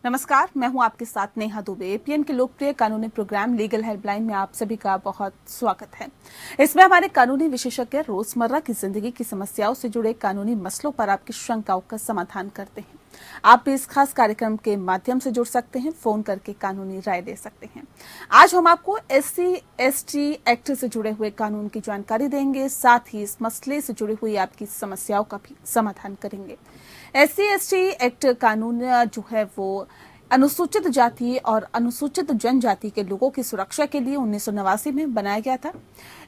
नमस्कार, मैं हूं आपके साथ नेहा दुबे। एपीएन के लोकप्रिय कानूनी प्रोग्राम लीगल हेल्पलाइन में आप सभी का बहुत स्वागत है। इसमें हमारे कानूनी विशेषज्ञ रोजमर्रा की जिंदगी की समस्याओं से जुड़े कानूनी मसलों पर आपकी शंकाओं का समाधान करते हैं। आप भी इस खास कार्यक्रम के माध्यम से जुड़ सकते हैं, फोन करके कानूनी राय दे सकते हैं। आज हम आपको SC/ST एक्ट से जुड़े हुए कानून की जानकारी देंगे, साथ ही इस मसले से जुड़ी हुई आपकी समस्याओं का भी समाधान करेंगे। SC/ST एक्ट कानून जो है वो अनुसूचित जाति और अनुसूचित जनजाति के लोगों की सुरक्षा के लिए 1989 में बनाया गया था।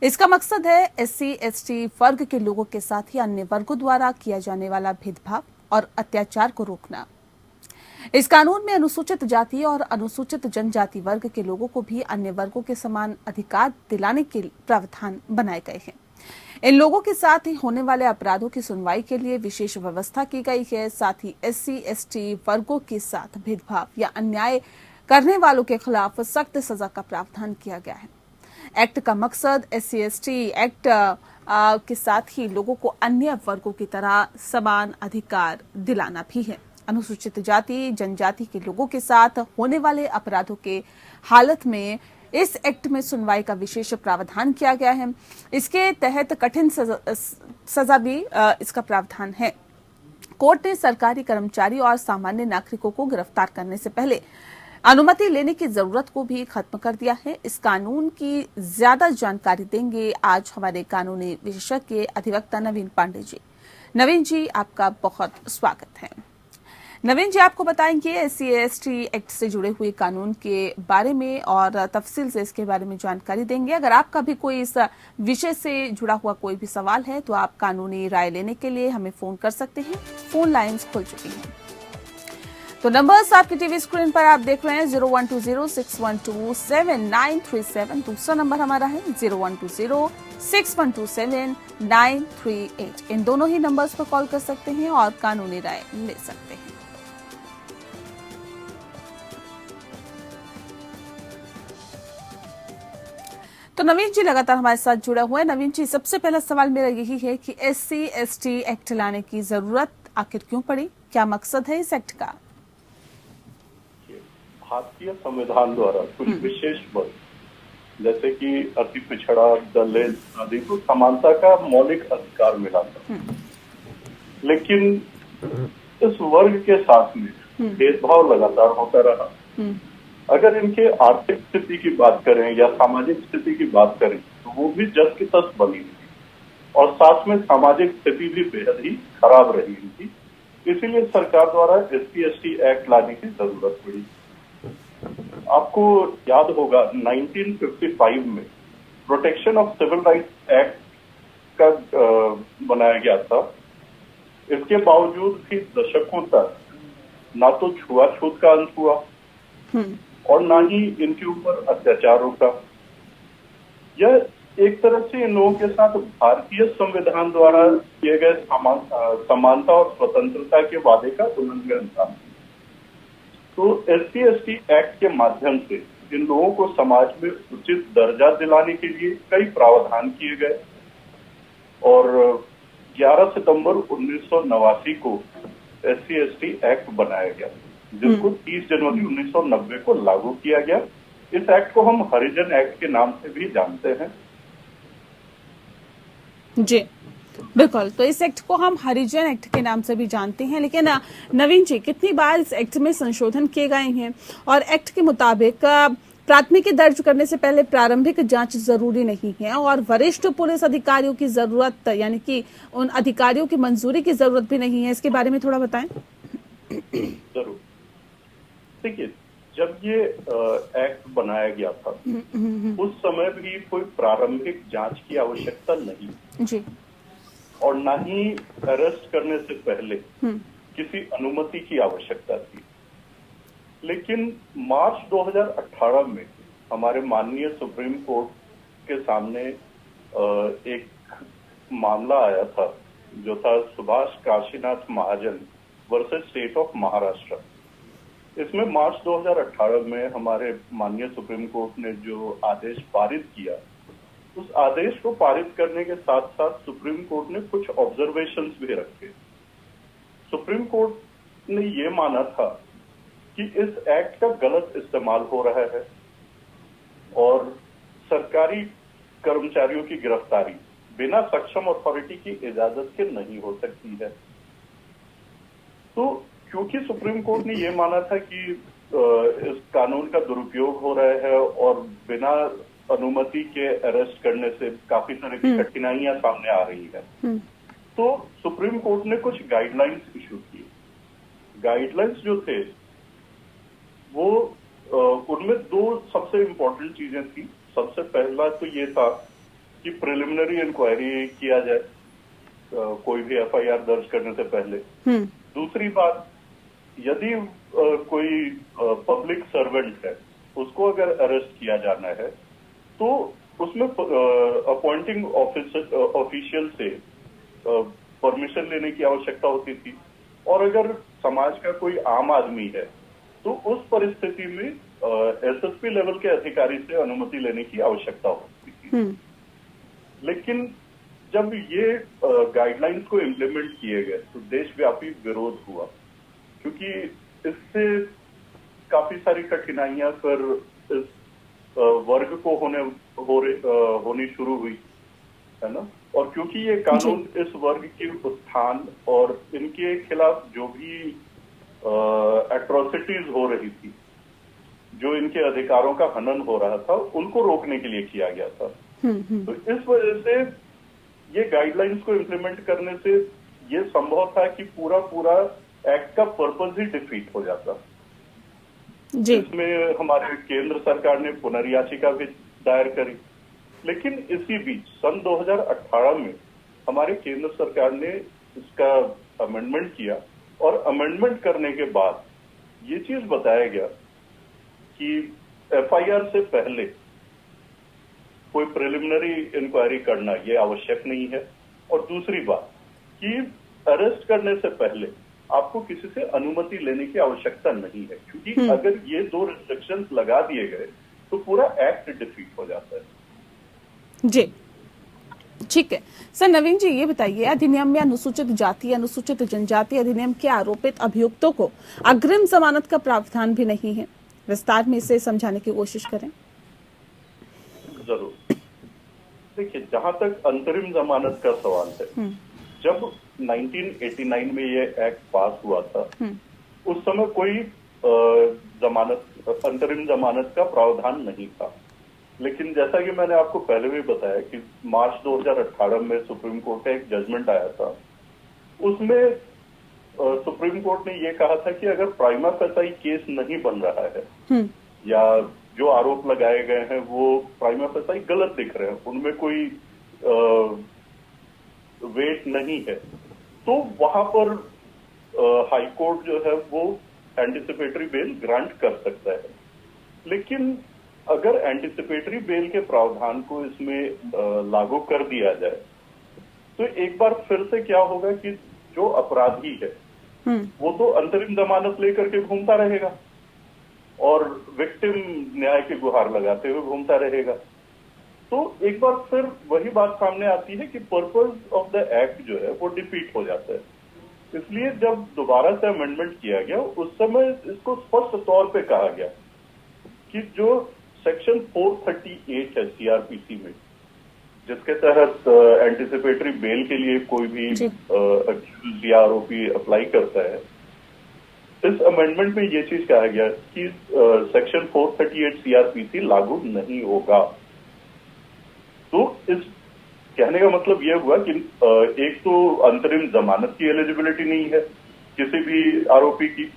इसका मकसद है SC/ST वर्ग के लोगों के साथ ही अन्य वर्गों द्वारा किया जाने वाला भेदभाव और अत्याचार को रोकना। इस कानून में अनुसूचित जाति और अनुसूचित जनजाति वर्ग के लोगों को भी अन्य वर्गों के समान अधिकार दिलाने के प्रावधान बनाए गए हैं। इन लोगों के साथ ही होने वाले अपराधों की सुनवाई के लिए विशेष व्यवस्था की गई है। साथ ही SC/ST वर्गों के साथ भेदभाव या अन्याय करने वालों के खिलाफ सख्त सजा का प्रावधान किया गया है। एक्ट का मकसद SC/ST एक्ट के साथ ही लोगों को अन्य वर्गों की तरह समान अधिकार दिलाना भी है। अनुसूचित जाति जनजाति के लोगों के साथ होने वाले अपराधों के हालत में इस एक्ट में सुनवाई का विशेष प्रावधान किया गया है। इसके तहत कठिन सजा भी इसका प्रावधान है। कोर्ट ने सरकारी कर्मचारी और सामान्य नागरिकों को गिरफ्तार करने से पहले अनुमति लेने की जरूरत को भी खत्म कर दिया है। इस कानून की ज्यादा जानकारी देंगे आज हमारे कानूनी विशेषज्ञ अधिवक्ता नवीन पांडे जी। नवीन जी, आपका बहुत स्वागत है। नवीन जी, आपको बताएंगे SC/ST एक्ट से जुड़े हुए कानून के बारे में और तफसील से इसके बारे में जानकारी देंगे। अगर आपका भी कोई इस विषय से जुड़ा हुआ कोई भी सवाल है तो आप कानूनी राय लेने के लिए हमें फोन कर सकते हैं। फोन लाइंस खुल चुकी हैं। तो नंबर्स आपकी टीवी स्क्रीन पर आप देख रहे हैं 012061273937। दूसरा नंबर हमारा है 012061273938। इन दोनों ही नंबर्स पर कॉल कर सकते हैं और कानूनी राय ले सकते हैं। तो नवीन जी लगातार हमारे साथ जुड़ा हुआ है। नवीन जी, सबसे पहला सवाल मेरा यही है कि SC/ST एक्ट लाने की जरूरत आखिर क्यों पड़ी? क्या मकसद है इस एक्ट का? भारतीय संविधान द्वारा कुछ विशेष वर्ग जैसे कि अति पिछड़ा, दलित आदि को समानता का मौलिक अधिकार मिला था। लेकिन इस वर्ग के साथ में भेदभाव लगातार होता रहा। अगर इनके आर्थिक स्थिति की बात करें या सामाजिक स्थिति की बात करें तो वो भी जस की तस बनी हुई और साथ में सामाजिक स्थिति भी बेहद ही खराब रही इनकी। इसीलिए सरकार द्वारा SC/ST एक्ट लाने की जरूरत पड़ी। आपको याद होगा 1955 में protection of civil rights act का बनाया गया था। इसके बावजूद भी दशकों तक ना तो छुआछूत का अंत हुआ और ना ही इनके ऊपर अत्याचार रुका। यह एक तरह से इन लोगों के साथ भारतीय संविधान द्वारा किए गए समानता और स्वतंत्रता के वादे का उल्लंघन था। तो SC/ST एक्ट के माध्यम से इन लोगों को समाज में उचित दर्जा दिलाने के लिए कई प्रावधान किए गए और 11 सितंबर 1989 को SC/ST एक्ट बनाया गया, जिसको 30 जनवरी 1990 को लागू किया गया। इस एक्ट को हम हरिजन एक्ट के नाम से भी जानते हैं। जी बिल्कुल, तो इस एक्ट को हम हरिजन एक्ट के नाम से भी जानते हैं। लेकिन नवीन जी, कितनी बार इस एक्ट में संशोधन किए गए हैं और एक्ट के मुताबिक प्राथमिकी दर्ज करने से पहले प्रारंभिक जांच जरूरी नहीं है और वरिष्ठ पुलिस अधिकारियों की जरूरत यानी कि उन अधिकारियों की मंजूरी की जरूरत भी नहीं है। इसके बारे में थोड़ा बताएं। जरूर। देखिए, जब ये एक्ट बनाया गया था उस समय भी कोई प्रारंभिक जांच की आवश्यकता नहीं जी, और ना ही अरेस्ट करने से पहले किसी अनुमति की आवश्यकता थी। लेकिन मार्च 2018 में हमारे माननीय सुप्रीम कोर्ट के सामने एक मामला आया था जो था सुभाष काशीनाथ महाजन वर्सेस स्टेट ऑफ महाराष्ट्र। इसमें मार्च 2018 में हमारे माननीय सुप्रीम कोर्ट ने जो आदेश पारित किया, उस आदेश को पारित करने के साथ साथ सुप्रीम कोर्ट ने कुछ ऑब्जर्वेशंस भी रखे। सुप्रीम कोर्ट ने ये माना था कि कि इस एक्ट का गलत इस्तेमाल हो रहा है और सरकारी कर्मचारियों की गिरफ्तारी बिना सक्षम अथॉरिटी की इजाजत के नहीं हो सकती है। तो क्योंकि सुप्रीम कोर्ट ने यह माना था कि इस कानून का दुरुपयोग हो रहा है और बिना अनुमति के अरेस्ट करने से काफी तरह की कठिनाइयां सामने आ रही है, तो सुप्रीम कोर्ट ने कुछ गाइडलाइंस इशू किए। गाइडलाइंस जो थे वो उनमें दो सबसे इम्पोर्टेंट चीजें थी। सबसे पहला तो ये था कि प्रिलिमिनरी इंक्वायरी किया जाए कोई भी एफआईआर दर्ज करने से पहले। दूसरी बात, यदि कोई पब्लिक सर्वेंट है उसको अगर अरेस्ट किया जाना है तो उसमें अपॉइंटिंग ऑफिशियल से परमिशन लेने की आवश्यकता होती थी, और अगर समाज का कोई आम आदमी है तो उस परिस्थिति में एसएसपी लेवल के अधिकारी से अनुमति लेने की आवश्यकता होती थी। लेकिन जब ये गाइडलाइंस को इम्प्लीमेंट किए गए तो देशव्यापी विरोध हुआ, क्योंकि इससे काफी सारी कठिनाइयां फिर इस वर्ग को होनी शुरू हुई, है ना। और क्योंकि ये कानून इस वर्ग के उत्थान और इनके खिलाफ जो भी एट्रोसिटीज हो रही थी, जो इनके अधिकारों का हनन हो रहा था, उनको रोकने के लिए किया गया था। तो इस वजह से ये गाइडलाइंस को इम्प्लीमेंट करने से ये संभव था कि पूरा एक्ट का पर्पस ही डिफीट हो जाता। इसमें हमारे केंद्र सरकार ने पुनर्याचिका भी दायर करी, लेकिन इसी बीच सन 2018 में हमारे केंद्र सरकार ने इसका अमेंडमेंट किया, और अमेंडमेंट करने के बाद ये चीज बताया गया कि एफआईआर से पहले कोई प्रिलिमिनरी इंक्वायरी करना ये आवश्यक नहीं है, और दूसरी बात कि अरेस्ट करने से पहले आपको किसी से अनुमति लेने की आवश्यकता नहीं है, क्योंकि अगर ये दो रिस्ट्रिक्शंस लगा दिए गए तो पूरा एक्ट डिफीट हो जाता है। जी ठीक है सर। नवीन जी ये बताइए, अधिनियम में अनुसूचित जाति अनुसूचित जनजाति अधिनियम के आरोपित अभियुक्तों को अग्रिम जमानत का प्रावधान भी नहीं है, विस्तार में इसे समझाने की कोशिश करें। जरूर। देखिए, जहां तक अंतरिम जमानत का सवाल है, जब 1989 में ये एक्ट पास हुआ था उस समय कोई अंतरिम जमानत का प्रावधान नहीं था। लेकिन जैसा कि मैंने आपको पहले भी बताया कि मार्च 2018 में सुप्रीम कोर्ट का एक जजमेंट आया था, उसमें सुप्रीम कोर्ट ने ये कहा था कि अगर प्राइमा फेसाई केस नहीं बन रहा है या जो आरोप लगाए गए हैं वो प्राइमा फेसाई गलत दिख रहे हैं, उनमें कोई वेट नहीं है, तो वहां पर हाई कोर्ट जो है वो एंटिसिपेटरी बेल ग्रांट कर सकता है। लेकिन अगर एंटिसिपेटरी बेल के प्रावधान को इसमें लागू कर दिया जाए तो एक बार फिर से क्या होगा कि जो अपराधी है वो तो अंतरिम जमानत लेकर के घूमता रहेगा और विक्टिम न्याय की गुहार लगाते हुए घूमता रहेगा। तो एक बार फिर वही बात सामने आती है कि पर्पस ऑफ द एक्ट जो है वो डिफीट हो जाता है। इसलिए जब दोबारा से अमेंडमेंट किया गया उस समय इसको स्पष्ट तौर पे कहा गया कि जो सेक्शन 438 है सीआरपीसी में, जिसके तहत एंटिसिपेटरी बेल के लिए कोई भी अक्यूज्ड या आरोपी अप्लाई करता है, इस अमेंडमेंट में ये चीज कहा गया कि सेक्शन 438 सीआरपीसी लागू नहीं होगा। तो इस कहने का मतलब यह हुआ कि एक तो अंतरिम जमानत की एलिजिबिलिटी नहीं है किसी भी आरोपी की,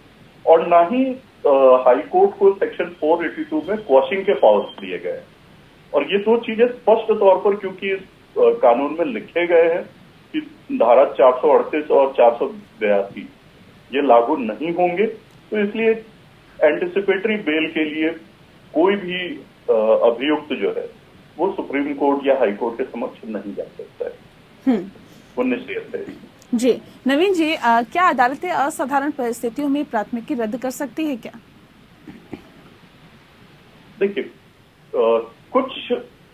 और ना ही हाई कोर्ट को सेक्शन 482 में क्वॉशिंग के पावर्स दिए गए हैं। और ये दो चीजें स्पष्ट तौर पर क्योंकि इस कानून में लिखे गए हैं कि धारा 438 और 482 ये लागू नहीं होंगे, तो इसलिए एंटिसिपेटरी बेल के लिए कोई भी अभियुक्त जो है वो सुप्रीम कोर्ट या हाई कोर्ट के समक्ष नहीं जा सकता है। वो निश्चित है। जी नवीन जी, क्या अदालतें असाधारण परिस्थितियों में प्राथमिकी रद्द कर सकती है क्या? देखिए, कुछ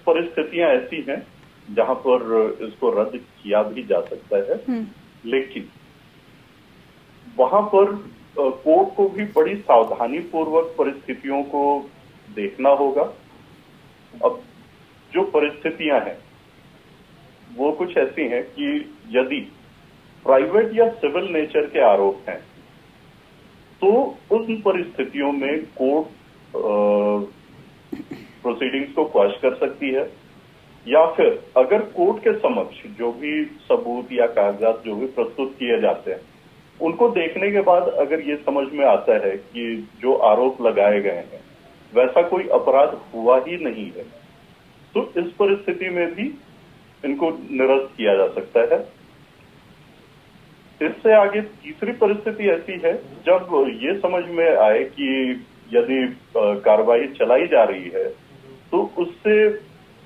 परिस्थितियां ऐसी हैं जहां पर इसको रद्द किया भी जा सकता है, लेकिन वहां पर कोर्ट को भी बड़ी सावधानी पूर्वक परिस्थितियों को देखना होगा। अब जो परिस्थितियां हैं वो कुछ ऐसी हैं कि यदि प्राइवेट या सिविल नेचर के आरोप हैं तो उन परिस्थितियों में कोर्ट प्रोसीडिंग्स को क्वैश कर सकती है, या फिर अगर कोर्ट के समक्ष जो भी सबूत या कागजात जो भी प्रस्तुत किए जाते हैं उनको देखने के बाद अगर ये समझ में आता है कि जो आरोप लगाए गए हैं वैसा कोई अपराध हुआ ही नहीं है, तो इस परिस्थिति में भी इनको निरस्त किया जा सकता है। इससे आगे तीसरी परिस्थिति ऐसी है जब ये समझ में आए कि यदि कार्रवाई चलाई जा रही है तो उससे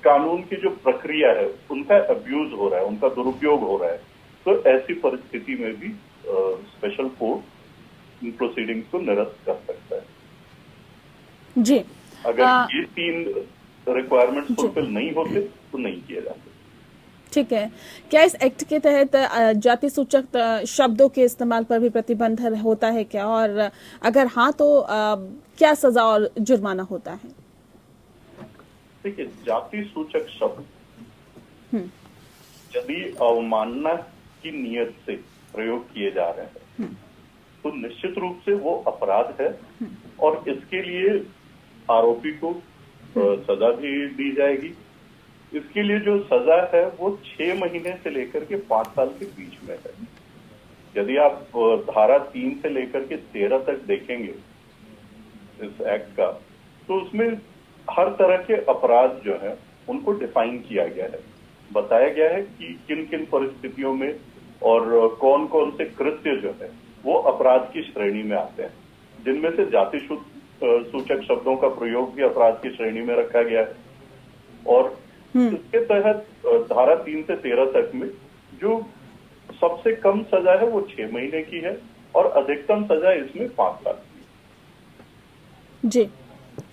कानून की जो प्रक्रिया है उनका अब्यूज हो रहा है, उनका दुरुपयोग हो रहा है, तो ऐसी परिस्थिति में भी स्पेशल कोर्ट इन प्रोसीडिंग्स को निरस्त कर सकता है। जी, अगर ये तीन रिक्वायरमेंट्स फुलफिल नहीं होते तो नहीं किए जाते। ठीक है। क्या इस एक्ट के तहत जाति सूचक शब्दों के इस्तेमाल पर भी प्रतिबंध होता है क्या, और अगर हाँ तो क्या सजा और जुर्माना होता है? देखिए, जाति सूचक शब्द यदि अवमानना की नियत से प्रयोग किए जा रहे हैं तो निश्चित रूप से वो अपराध है और इसके लिए आरोपी को सजा भी दी जाएगी। इसके लिए जो सजा है वो 6 महीने से लेकर के 5 साल के बीच में है। यदि आप धारा 3 से लेकर के 13 तक देखेंगे इस एक्ट का, तो उसमें हर तरह के अपराध जो है उनको डिफाइन किया गया है, बताया गया है कि किन किन परिस्थितियों में और कौन कौन से कृत्य जो है वो अपराध की श्रेणी में आते हैं, जिनमें से जाति सूचक शब्दों का प्रयोग भी अपराध की श्रेणी में रखा गया है। और इसके तहत धारा 3 से 13 तक में जो सबसे कम सजा है वो 6 महीने की है और अधिकतम सजा इसमें 5 साल की। जी,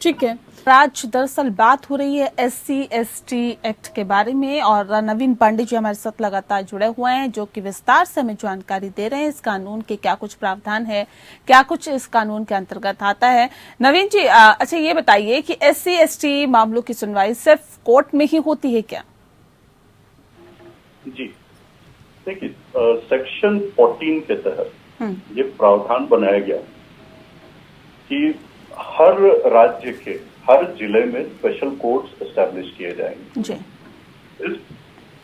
ठीक है। आज दरअसल बात हो रही है SC/ST एक्ट के बारे में और नवीन पांडे जी हमारे साथ लगातार जुड़े हुए हैं जो कि विस्तार से हमें जानकारी दे रहे हैं इस कानून के क्या कुछ प्रावधान है, क्या कुछ इस कानून के अंतर्गत आता है। नवीन जी, अच्छा ये बताइए कि SC/ST मामलों की सुनवाई सिर्फ कोर्ट में ही होती है क्या? जी, देखिए, सेक्शन 14 के तहत ये प्रावधान बनाया गया कि हर राज्य के हर जिले में स्पेशल कोर्ट्स एस्टैब्लिश किए जाएंगे। जी। इस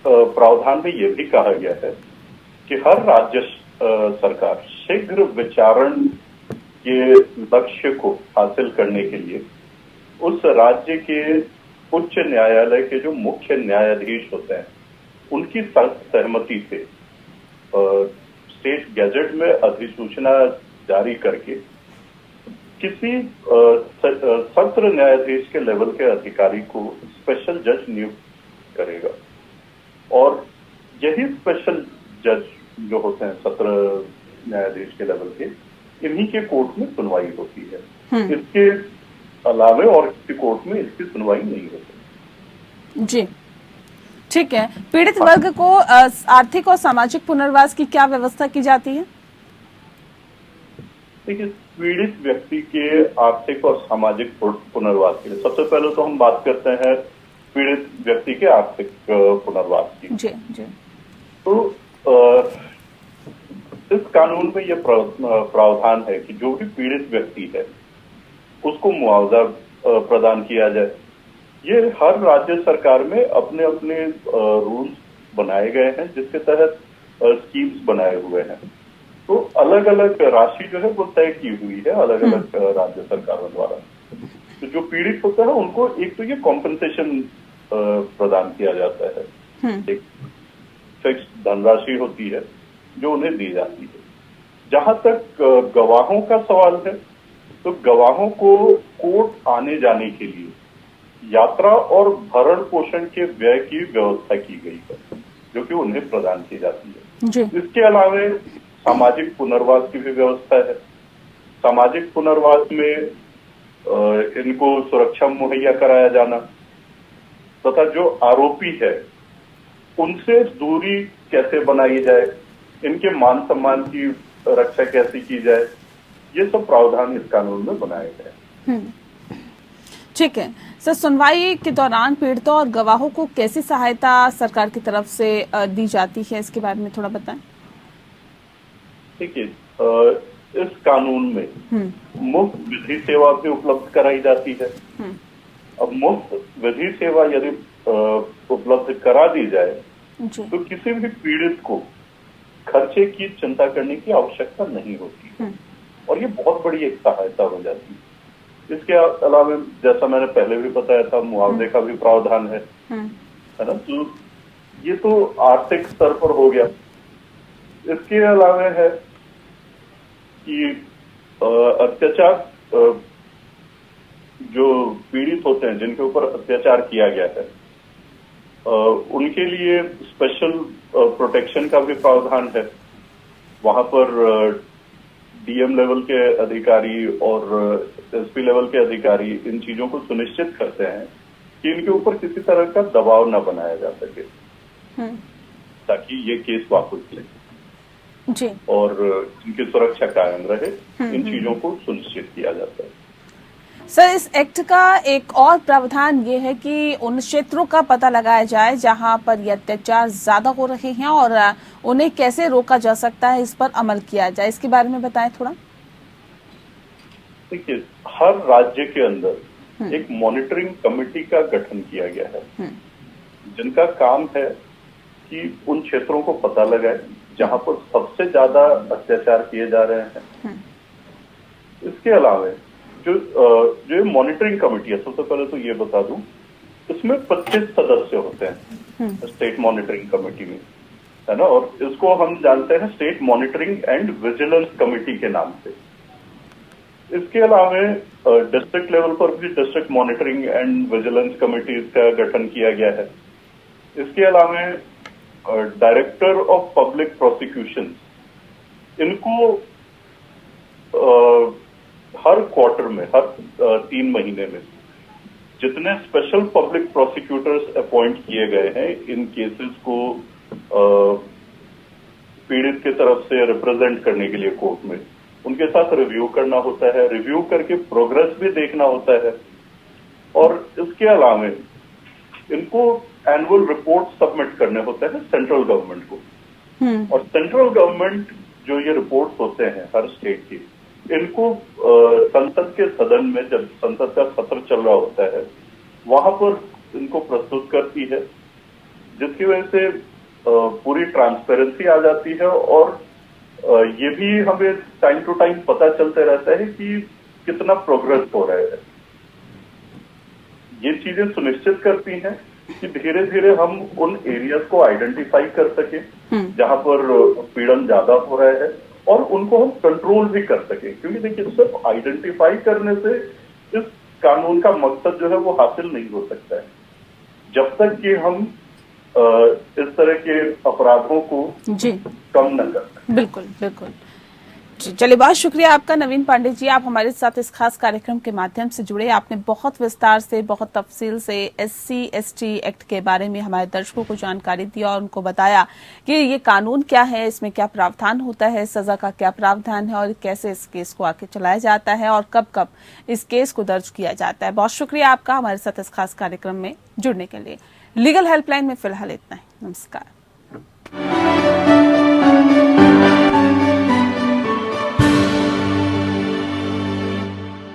प्रावधान में यह भी कहा गया है कि हर राज्य सरकार शीघ्र विचारण के लक्ष्य को हासिल करने के लिए उस राज्य के उच्च न्यायालय के जो मुख्य न्यायाधीश होते हैं उनकी सहमति से स्टेट गैजेट में अधिसूचना जारी करके किसी सत्र न्यायाधीश के लेवल के अधिकारी को स्पेशल जज नियुक्त करेगा और यही स्पेशल जज जो होते हैं सत्र न्यायाधीश के लेवल के, इन्हीं के कोर्ट में सुनवाई होती है। इसके अलावे और किसी कोर्ट में इसकी सुनवाई नहीं होती। जी, ठीक है। पीड़ित वर्ग को आर्थिक और सामाजिक पुनर्वास की क्या व्यवस्था की जाती है? देखिए, पीड़ित व्यक्ति के आर्थिक और सामाजिक पुनर्वास के लिए सबसे पहले तो हम बात करते हैं पीड़ित व्यक्ति के आर्थिक पुनर्वास की। जी जी। तो इस कानून में यह प्रावधान है कि जो भी पीड़ित व्यक्ति है उसको मुआवजा प्रदान किया जाए। ये हर राज्य सरकार में अपने अपने रूल्स बनाए गए हैं जिसके तहत स्कीम्स बनाए हुए हैं। तो अलग अलग राशि जो है वो तय की हुई है अलग अलग राज्य सरकारों द्वारा। तो जो पीड़ित होता है उनको एक तो ये कॉम्पेंसेशन प्रदान किया जाता है, एक फिक्स धनराशि होती है जो उन्हें दी जाती है। जहां तक गवाहों का सवाल है तो गवाहों को कोर्ट आने जाने के लिए यात्रा और भरण पोषण के व्यय की व्यवस्था की गई है जो कि उन्हें प्रदान की जाती है। इसके अलावा सामाजिक पुनर्वास की भी व्यवस्था है। सामाजिक पुनर्वास में इनको सुरक्षा मुहैया कराया जाना तथा जो आरोपी है उनसे दूरी कैसे बनाई जाए, इनके मान सम्मान की रक्षा कैसे की जाए, ये सब प्रावधान इस कानून में बनाए गए हैं। ठीक है सर, सुनवाई के दौरान पीड़ितों और गवाहों को कैसी सहायता सरकार की तरफ से दी जाती है, इसके बारे में थोड़ा बताएं। देखिए, इस कानून में मुफ्त विधि सेवा भी उपलब्ध कराई जाती है। अब मुफ्त विधि सेवा यदि उपलब्ध करा दी जाए तो किसी भी पीड़ित को खर्चे की चिंता करने की आवश्यकता नहीं होती और ये बहुत बड़ी एक सहायता हो जाती है। इसके अलावा जैसा मैंने पहले भी बताया था, मुआवजे का भी प्रावधान है ना। तो ये तो आर्थिक स्तर पर हो गया। इसके अलावा है कि अत्याचार, जो पीड़ित होते हैं जिनके ऊपर अत्याचार किया गया है, उनके लिए स्पेशल प्रोटेक्शन का भी प्रावधान है। वहां पर डीएम लेवल के अधिकारी और एसपी लेवल के अधिकारी इन चीजों को सुनिश्चित करते हैं कि इनके ऊपर किसी तरह का दबाव न बनाया जा सके, ताकि ये केस वापस ले जी और इनकी सुरक्षा कायम रहे। इन चीजों को सुनिश्चित किया जाता है। सर, इस एक्ट का एक और प्रावधान ये है कि उन क्षेत्रों का पता लगाया जाए जहां पर ये अत्याचार ज्यादा हो रहे हैं और उन्हें कैसे रोका जा सकता है, इस पर अमल किया जाए। इसके बारे में बताएं थोड़ा। देखिए, हर राज्य के अंदर एक मॉनिटरिंग कमेटी का गठन किया गया है, जिनका काम है कि उन क्षेत्रों को पता लगाए जहां पर सबसे ज्यादा अत्याचार किए जा रहे हैं। इसके अलावा जो मॉनिटरिंग कमेटी है, सबसे पहले तो ये बता दूं, इसमें 25 सदस्य होते हैं स्टेट मॉनिटरिंग कमेटी में, है ना। और इसको हम जानते हैं state monitoring and vigilance committee के नाम से। इसके अलावा डिस्ट्रिक्ट लेवल पर भी district monitoring and vigilance committee का गठन किया गया है। इसके अलावा डायरेक्टर ऑफ पब्लिक प्रोसिक्यूशन, इनको हर क्वार्टर में, हर 3 महीने में जितने स्पेशल पब्लिक प्रोसिक्यूटर्स अपॉइंट किए गए हैं इन केसेस को पीड़ित की तरफ से रिप्रेजेंट करने के लिए कोर्ट में, उनके साथ रिव्यू करना होता है। रिव्यू करके प्रोग्रेस भी देखना होता है। और इसके अलावा इनको एनुअल रिपोर्ट सबमिट करने होते हैं सेंट्रल गवर्नमेंट को। और सेंट्रल गवर्नमेंट जो ये रिपोर्ट्स होते हैं हर स्टेट की, इनको संसद के सदन में, जब संसद का सत्र चल रहा होता है, वहां पर इनको प्रस्तुत करती है, जिसकी वजह से पूरी ट्रांसपेरेंसी आ जाती है। और ये भी हमें टाइम टू टाइम पता चलता रहता है कि कितना प्रोग्रेस हो रहा है। ये चीजें सुनिश्चित करती हैं कि धीरे धीरे हम उन एरियाज को आइडेंटिफाई कर सके जहां पर पीड़न ज्यादा हो रहा है और उनको हम कंट्रोल भी कर सके। क्योंकि देखिए, सिर्फ आइडेंटिफाई करने से इस कानून का मकसद जो है वो हासिल नहीं हो सकता है, जब तक कि हम इस तरह के अपराधों को कम न कर सकें। बिल्कुल बिल्कुल। चलिए, बहुत शुक्रिया आपका नवीन पांडे जी, आप हमारे साथ इस खास कार्यक्रम के माध्यम से जुड़े। आपने बहुत विस्तार से, बहुत तफसील से SC/ST एक्ट के बारे में हमारे दर्शकों को जानकारी दी और उनको बताया कि ये कानून क्या है, इसमें क्या प्रावधान होता है, सजा का क्या प्रावधान है और कैसे इस केस को आगे चलाया जाता है और कब कब इस केस को दर्ज किया जाता है। बहुत शुक्रिया आपका हमारे साथ इस खास कार्यक्रम में जुड़ने के लिए। लीगल हेल्पलाइन में फिलहाल इतना ही। नमस्कार।